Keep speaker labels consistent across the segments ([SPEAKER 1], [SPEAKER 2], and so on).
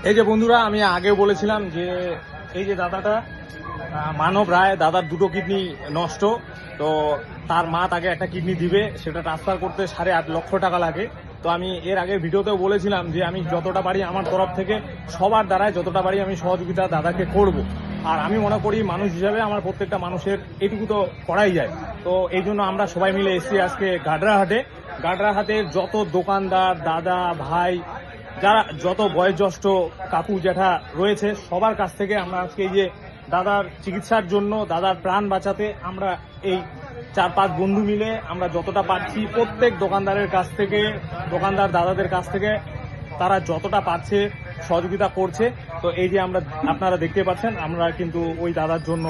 [SPEAKER 1] এই যে বন্ধুরা, আমি আগেও বলেছিলাম যে এই যে দাদাটা মানব রায়, দাদার দুটো কিডনি নষ্ট। তো তার মা তাকে একটা কিডনি দিবে, সেটা ট্রান্সফার করতে 8.5 লক্ষ টাকা লাগে। তো আমি এর আগে ভিডিওতেও বলেছিলাম যে আমি যতটা পারি আমার তরফ থেকে সবার দ্বারাই যতটা পারি আমি সহযোগিতা দাদাকে করব। আর আমি মনে করি মানুষ হিসাবে আমার প্রত্যেকটা মানুষের এইটুকু তো করাই যায়। তো এই জন্য আমরা সবাই মিলে এসেছি আজকে গাডরাহাটের যত দোকানদার, দাদা, ভাই, যারা যত বয়োজ্যেষ্ঠ কাকু জ্যাঠা রয়েছে সবার কাছ থেকে আমরা আজকে এই যে দাদার চিকিৎসার জন্য, দাদার প্রাণ বাঁচাতে আমরা এই 4-5 বন্ধু মিলে আমরা যতটা পারছি প্রত্যেক দোকানদারের কাছ থেকে, দোকানদার দাদাদের কাছ থেকে তারা যতটা পারছে সহযোগিতা করছে। তো এই যে আমরা, আপনারা দেখতে পাচ্ছেন, আমরা কিন্তু ওই দাদার জন্য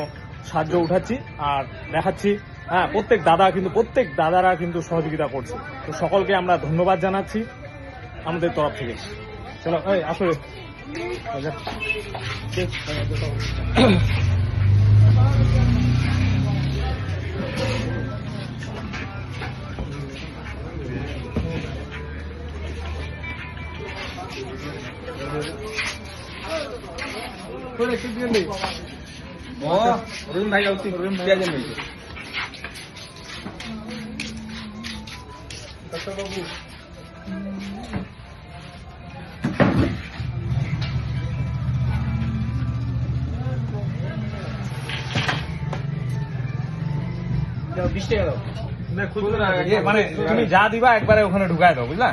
[SPEAKER 1] সাহায্য উঠাচ্ছি আর দেখাচ্ছি। হ্যাঁ, প্রত্যেক দাদারা কিন্তু সহযোগিতা করছে। তো সকলকে আমরা ধন্যবাদ জানাচ্ছি আমাদের তরফ থেকে। চলো আসলে ভাই যাচ্ছি ডাক্তারবাবু। মানে তুমি যা দিবা একবারে ওখানে ঢুকায় দাও, বুঝলা?